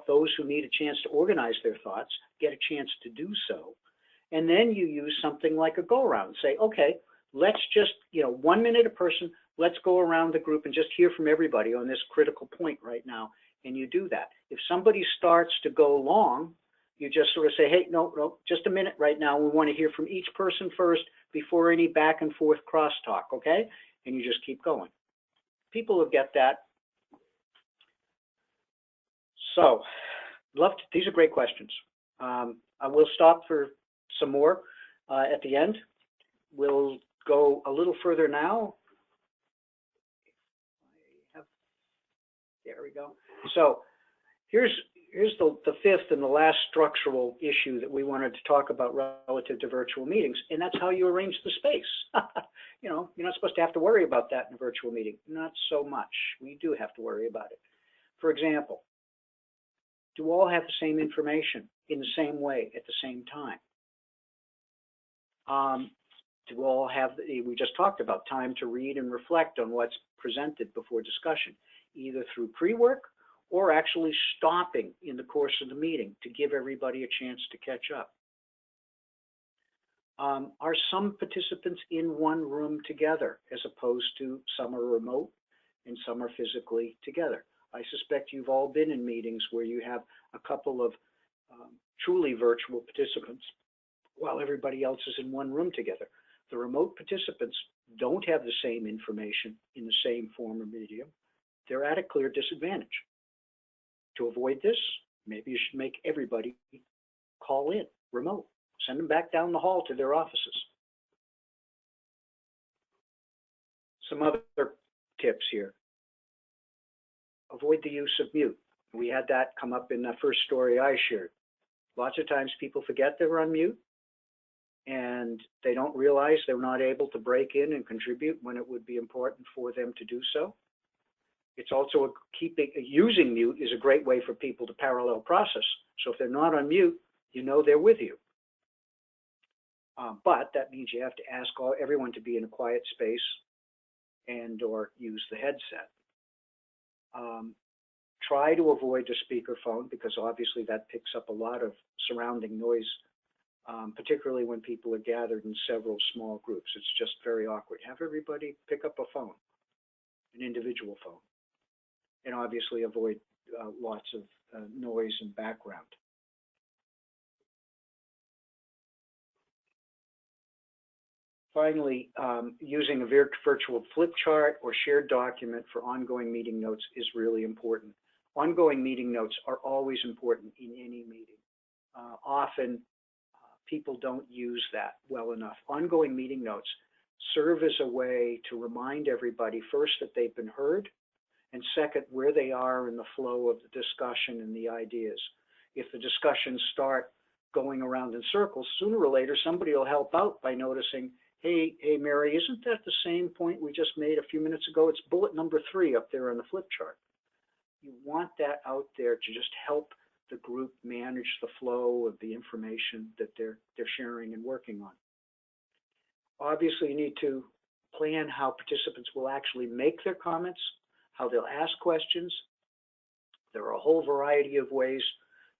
those who need a chance to organize their thoughts get a chance to do so. And then you use something like a go-around. Say, okay, let's just, 1 minute a person, let's go around the group and just hear from everybody on this critical point right now. And you do that. If somebody starts to go long, you just sort of say, hey, no, just a minute right now. We want to hear from each person first before any back and forth crosstalk, okay? And you just keep going. People will get that. So, these are great questions. I will stop for some more at the end. We'll go a little further now. There we go. So here's the fifth and the last structural issue that we wanted to talk about relative to virtual meetings, and that's how you arrange the space. You're not supposed to have to worry about that in a virtual meeting. Not so much. We do have to worry about it. For example, do all have the same information in the same way at the same time? Do all have, we just talked about time to read and reflect on what's presented before discussion, either through pre-work or actually stopping in the course of the meeting to give everybody a chance to catch up. Are some participants in one room together as opposed to some are remote and some are physically together? I suspect you've all been in meetings where you have a couple of truly virtual participants while everybody else is in one room together. The remote participants don't have the same information in the same form or medium. They're at a clear disadvantage. To avoid this, maybe you should make everybody call in remote. Send them back down the hall to their offices. Some other tips here. Avoid the use of mute. We had that come up in the first story I shared. Lots of times people forget they're on mute and they don't realize they're not able to break in and contribute when it would be important for them to do so. It's also using mute is a great way for people to parallel process. So if they're not on mute, they're with you. But that means you have to ask everyone to be in a quiet space and or use the headset. Try to avoid the speakerphone because obviously that picks up a lot of surrounding noise, particularly when people are gathered in several small groups. It's just very awkward. Have everybody pick up a phone, an individual phone, and obviously avoid lots of noise and background. Finally, using a virtual flip chart or shared document for ongoing meeting notes is really important. Ongoing meeting notes are always important in any meeting. Often, people don't use that well enough. Ongoing meeting notes serve as a way to remind everybody, first, that they've been heard, and second, where they are in the flow of the discussion and the ideas. If the discussions start going around in circles, sooner or later, somebody will help out by noticing, hey, Mary, isn't that the same point we just made a few minutes ago? It's bullet number 3 up there on the flip chart. You want that out there to just help the group manage the flow of the information that they're sharing and working on. Obviously, you need to plan how participants will actually make their comments, how they'll ask questions. There are a whole variety of ways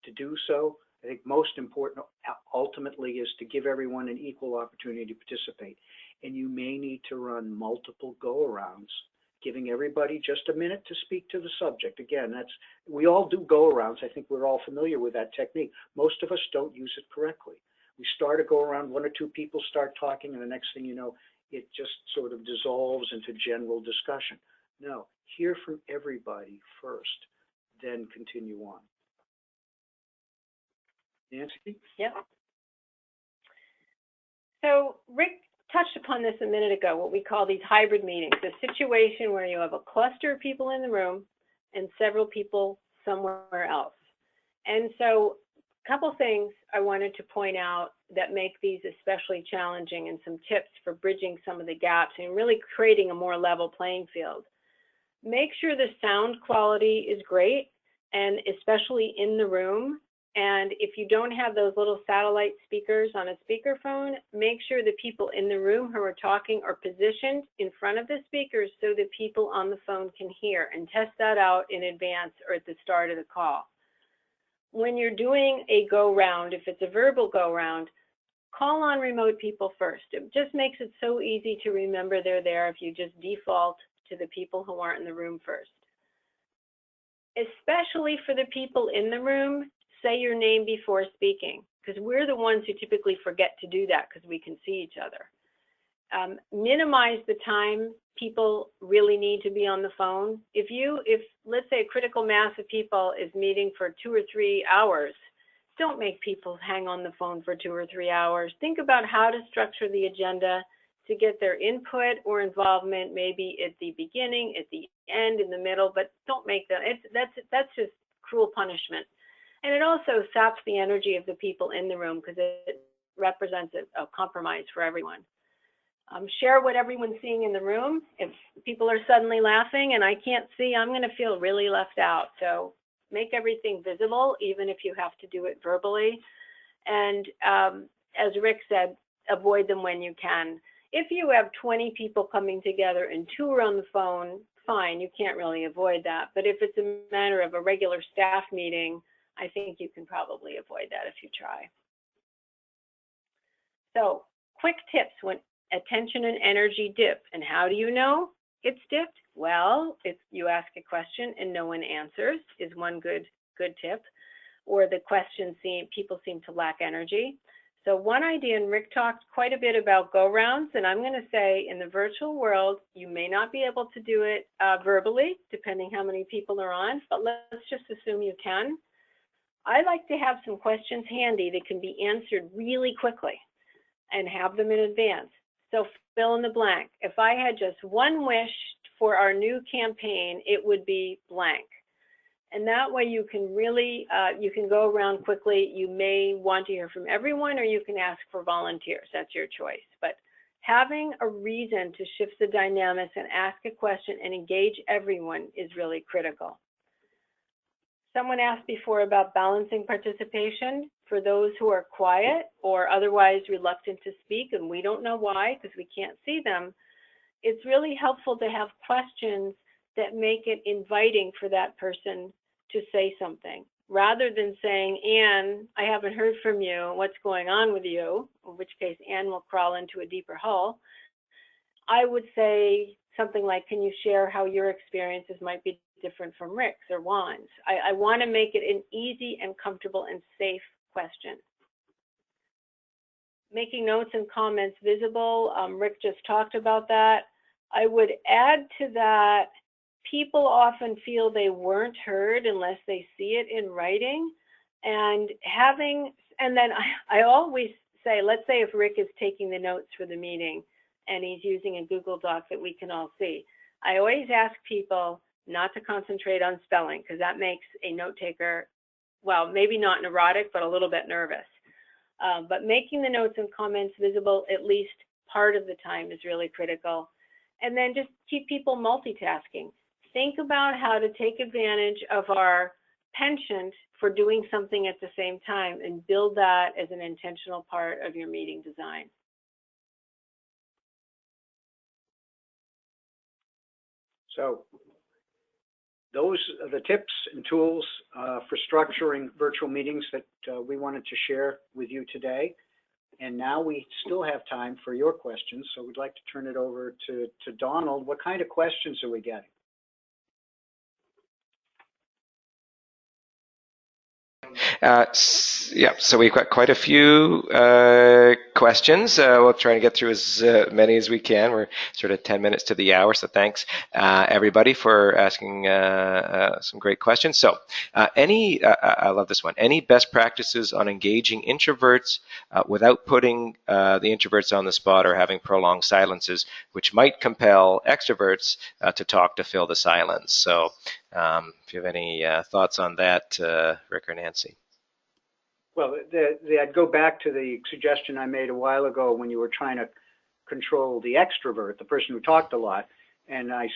to do so. I think most important ultimately is to give everyone an equal opportunity to participate. And you may need to run multiple go-arounds, giving everybody just a minute to speak to the subject. Again, we all do go-arounds. I think we're all familiar with that technique. Most of us don't use it correctly. We start a go-around, 1 or 2 people start talking, and the next thing you know, it just sort of dissolves into general discussion. No, hear from everybody first, then continue on. Nancy? Yep. So Rick touched upon this a minute ago, what we call these hybrid meetings, a situation where you have a cluster of people in the room and several people somewhere else. And so couple things I wanted to point out that make these especially challenging, and some tips for bridging some of the gaps and really creating a more level playing field. Make sure the sound quality is great, and especially in the room. And if you don't have those little satellite speakers on a speakerphone, make sure the people in the room who are talking are positioned in front of the speakers so that people on the phone can hear, and test that out in advance or at the start of the call. When you're doing a go round, if it's a verbal go round, call on remote people first. It just makes it so easy to remember they're there if you just default to the people who aren't in the room first. Especially for the people in the room, say your name before speaking, because we're the ones who typically forget to do that because we can see each other. Minimize the time people really need to be on the phone. If let's say a critical mass of people is meeting for 2 or 3 hours, don't make people hang on the phone for 2 or 3 hours. Think about how to structure the agenda to get their input or involvement, maybe at the beginning, at the end, in the middle, but don't make them, that's just cruel punishment. And it also saps the energy of the people in the room because it represents a compromise for everyone. Share what everyone's seeing in the room. If people are suddenly laughing and I can't see, I'm going to feel really left out. So make everything visible, even if you have to do it verbally. And as Rick said, avoid them when you can. If you have 20 people coming together and 2 are on the phone, fine, you can't really avoid that. But if it's a matter of a regular staff meeting, I think you can probably avoid that if you try. So quick tips when attention and energy dip. And how do you know it's dipped? Well, if you ask a question and no one answers is one good tip, or the question people seem to lack energy. So one idea, and Rick talked quite a bit about go-rounds, and I'm going to say in the virtual world, you may not be able to do it verbally, depending how many people are on, but let's just assume you can. I like to have some questions handy that can be answered really quickly and have them in advance. So fill in the blank. If I had just one wish for our new campaign, it would be blank. And that way you can really, you can go around quickly. You may want to hear from everyone, or you can ask for volunteers. That's your choice. But having a reason to shift the dynamics and ask a question and engage everyone is really critical. Someone asked before about balancing participation for those who are quiet or otherwise reluctant to speak, and we don't know why because we can't see them. It's really helpful to have questions that make it inviting for that person to say something, rather than saying, Anne, I haven't heard from you, what's going on with you, in which case Anne will crawl into a deeper hole. I would say something like, can you share how your experiences might be different from Rick's or Juan's? I want to make it an easy and comfortable and safe question. Making notes and comments visible, Rick just talked about that. I would add to that, people often feel they weren't heard unless they see it in writing. And then I always say, let's say if Rick is taking the notes for the meeting and he's using a Google Doc that we can all see, I always ask people not to concentrate on spelling, because that makes a note taker, well, maybe not neurotic, but a little bit nervous. But making the notes and comments visible at least part of the time is really critical. And then just keep people multitasking. Think about how to take advantage of our penchant for doing something at the same time and build that as an intentional part of your meeting design. So those are the tips and tools for structuring virtual meetings that we wanted to share with you today. And now we still have time for your questions. So we'd like to turn it over to Donald. What kind of questions are we getting? Yeah, so we've got quite a few questions. We'll try to get through as many as we can. We're sort of 10 minutes to the hour, so thanks everybody for asking some great questions. So I love this one. Any best practices on engaging introverts without putting the introverts on the spot or having prolonged silences, which might compel extroverts to talk to fill the silence? So if you have any thoughts on that, Rick or Nancy. Well, I'd go back to the suggestion I made a while ago when you were trying to control the extrovert, the person who talked a lot, and I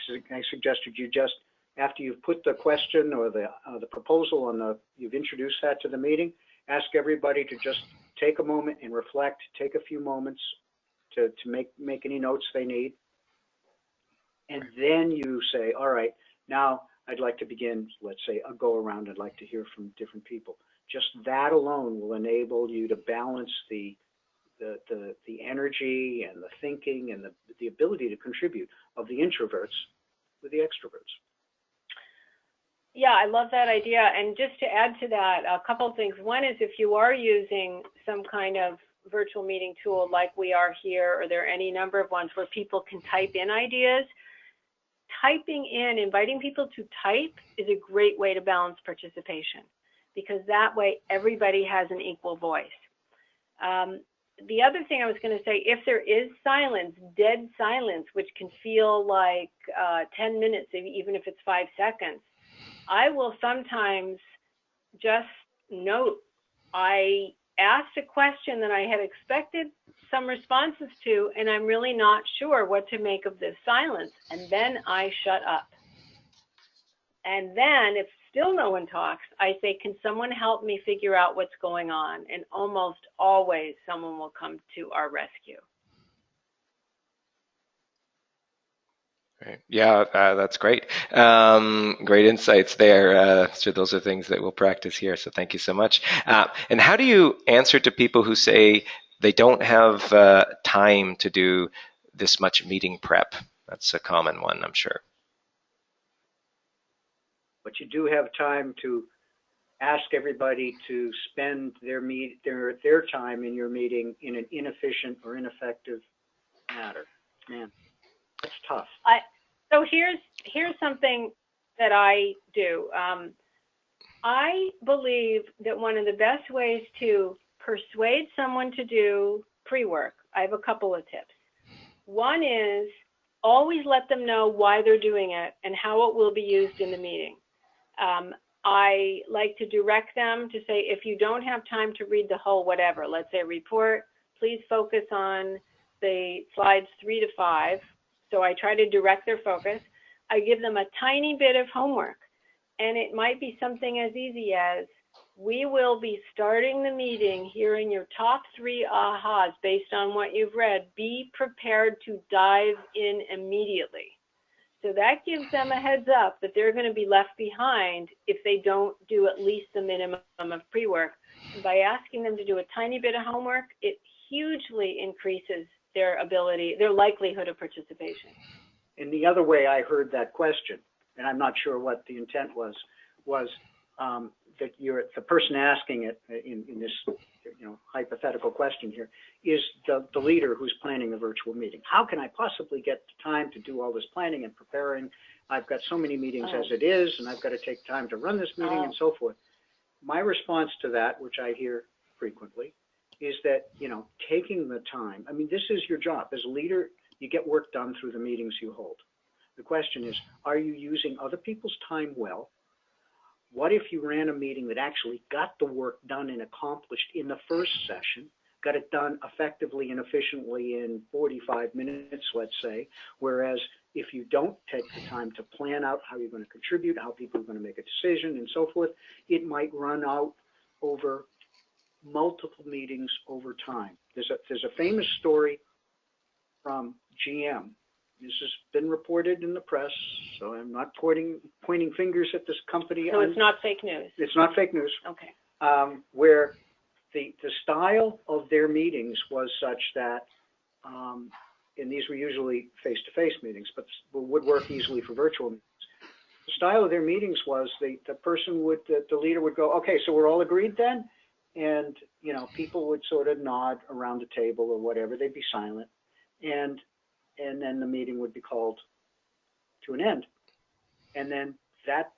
suggested you just, after you've put the question or the proposal on you've introduced that to the meeting, ask everybody to just take a moment and reflect, take a few moments to make any notes they need. And then you say, all right, now I'd like to begin, let's say, a go around. I'd like to hear from different people. Just that alone will enable you to balance the energy and the thinking and the ability to contribute of the introverts with the extroverts. Yeah, I love that idea. And just to add to that, a couple of things. One is if you are using some kind of virtual meeting tool like we are here, or there are any number of ones where people can type in ideas, typing in, inviting people to type is a great way to balance participation, because that way everybody has an equal voice. The other thing I was going to say, if there is silence, dead silence, which can feel like 10 minutes, even if it's 5 seconds, I will sometimes just note, I asked a question that I had expected some responses to, and I'm really not sure what to make of this silence. And then I shut up. And then if still no one talks, I say, can someone help me figure out what's going on? And almost always someone will come to our rescue. Right. Yeah, that's great. Great insights there. So those are things that we'll practice here. So thank you so much. And how do you answer to people who say they don't have time to do this much meeting prep? That's a common one, I'm sure. But you do have time to ask everybody to spend their time in your meeting in an inefficient or ineffective manner. Man, that's tough. So here's something that I do. I believe that one of the best ways to persuade someone to do pre-work, I have a couple of tips. One is always let them know why they're doing it and how it will be used in the meeting. I like to direct them to say, if you don't have time to read the whole whatever, let's say report, please focus on the slides 3 to 5. So I try to direct their focus. I give them a tiny bit of homework, and it might be something as easy as, we will be starting the meeting hearing your top 3 ahas based on what you've read. Be prepared to dive in immediately. So that gives them a heads up that they're going to be left behind if they don't do at least the minimum of pre-work. And by asking them to do a tiny bit of homework, it hugely increases their likelihood of participation. And the other way I heard that question, and I'm not sure what the intent was that the person asking it in this hypothetical question here is the leader who's planning the virtual meeting. How can I possibly get time to do all this planning and preparing? I've got so many meetings as it is, and I've got to take time to run this meeting and so forth. My response to that, which I hear frequently, is that, taking the time, I mean, this is your job. As a leader, you get work done through the meetings you hold. The question is, are you using other people's time well? What if you ran a meeting that actually got the work done and accomplished in the first session, got it done effectively and efficiently in 45 minutes, let's say, whereas if you don't take the time to plan out how you're going to contribute, how people are going to make a decision and so forth, it might run out over multiple meetings over time. There's a famous story from GM. This has been reported in the press, so I'm not pointing fingers at this company. So it's not fake news? It's not fake news. Okay. Where the style of their meetings was such that, and these were usually face-to-face meetings, but would work easily for virtual meetings. The style of their meetings was the leader would go, okay, so we're all agreed then? And, people would sort of nod around the table or whatever. They'd be silent. And then the meeting would be called to an end. And then that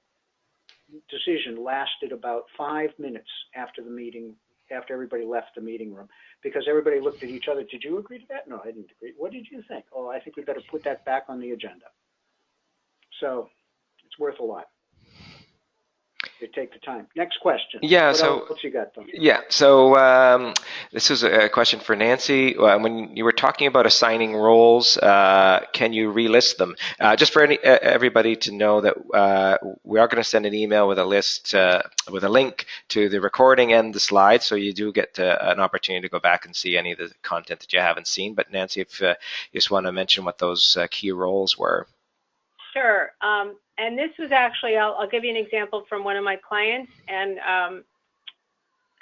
decision lasted about 5 minutes after the meeting, after everybody left the meeting room, because everybody looked at each other. Did you agree to that? No, I didn't agree. What did you think? Oh, I think we better put that back on the agenda. So it's worth a lot. you take the time. Next question. Yeah, What else you got, Don? Yeah, so this is a question for Nancy. When you were talking about assigning roles, can you relist them? Just for everybody to know that we are going to send an email with a list, with a link to the recording and the slides, so you do get an opportunity to go back and see any of the content that you haven't seen. But Nancy, if you just want to mention what those key roles were. Sure. And this was actually, I'll give you an example from one of my clients. And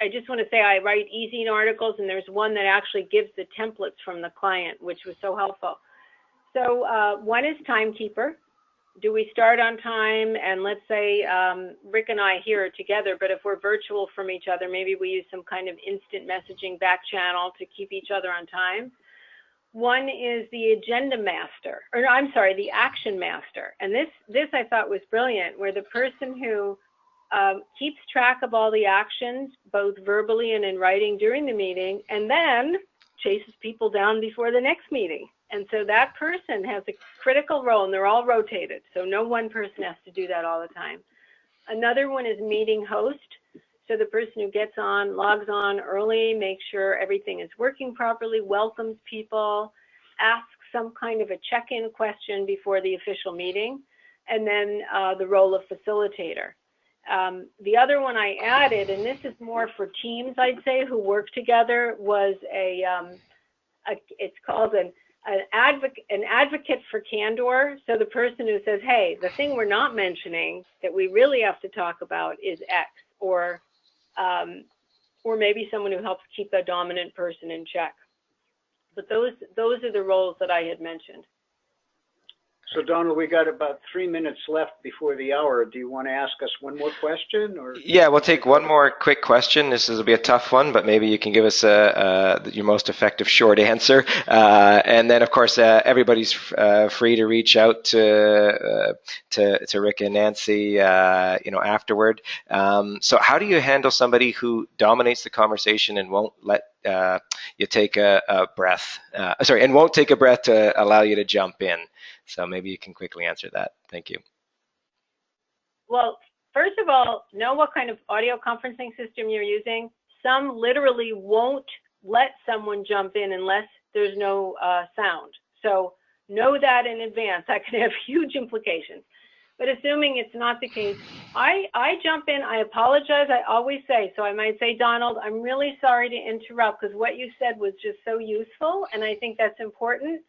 I just want to say I write e-zine articles, and there's one that actually gives the templates from the client, which was so helpful. So one is timekeeper. Do we start on time? And let's say Rick and I here are together, but if we're virtual from each other, maybe we use some kind of instant messaging back channel to keep each other on time. One is the agenda master, or I'm sorry, the action master. And this I thought was brilliant, where the person who keeps track of all the actions, both verbally and in writing during the meeting, and then chases people down before the next meeting. And so that person has a critical role, and they're all rotated. So no one person has to do that all the time. Another one is meeting host. So the person who gets on, logs on early, makes sure everything is working properly, welcomes people, asks some kind of a check-in question before the official meeting, and then the role of facilitator. The other one I added, and this is more for teams, I'd say, who work together, was it's called an advocate for candor. So the person who says, hey, the thing we're not mentioning that we really have to talk about is X, or maybe someone who helps keep the dominant person in check. But those are the roles that I had mentioned. So Donald, we got about 3 minutes left before the hour. Do you want to ask us one more question? Or yeah, we'll take one more quick question. This will be a tough one, but maybe you can give us your most effective short answer. And then, of course, everybody's free to reach out to Rick and Nancy, afterward. So, how do you handle somebody who dominates the conversation and won't let you take a breath? And won't take a breath to allow you to jump in? So maybe you can quickly answer that. Thank you. Well, first of all, know what kind of audio conferencing system you're using. Some literally won't let someone jump in unless there's no sound. So know that in advance. That could have huge implications. But assuming it's not the case, I jump in, I apologize, I always say. So I might say, Donald, I'm really sorry to interrupt, because what you said was just so useful, and I think that's important.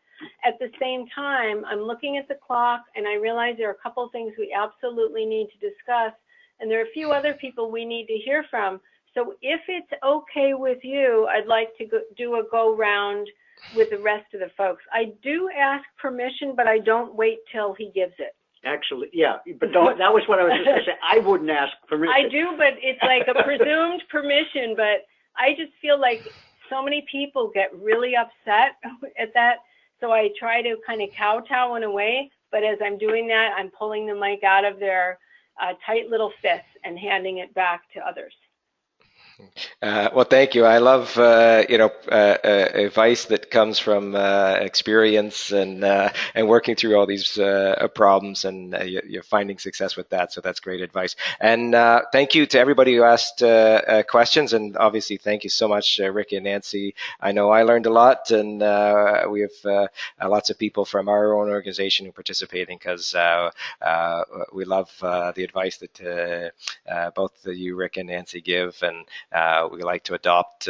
At the same time, I'm looking at the clock, and I realize there are a couple of things we absolutely need to discuss, and there are a few other people we need to hear from. So if it's okay with you, I'd like to do a go-round with the rest of the folks. I do ask permission, but I don't wait till he gives it. Actually, yeah, but that was what I was just going to say. I wouldn't ask permission. I do, but it's like a presumed permission, but I just feel like so many people get really upset at that. So I try to kind of kowtow in a way, but as I'm doing that, I'm pulling the mic out of their tight little fists and handing it back to others. Well, thank you. I love advice that comes from experience and working through all these problems, and you're finding success with that. So that's great advice. And thank you to everybody who asked questions, and obviously thank you so much, Rick and Nancy. I know I learned a lot, and we have lots of people from our own organization who are participating, because we love the advice that both you, Rick and Nancy, give, and we like to adopt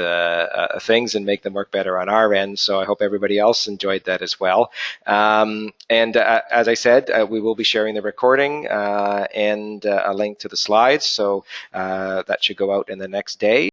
things and make them work better on our end. So I hope everybody else enjoyed that as well. And as I said, we will be sharing the recording and a link to the slides. So that should go out in the next day.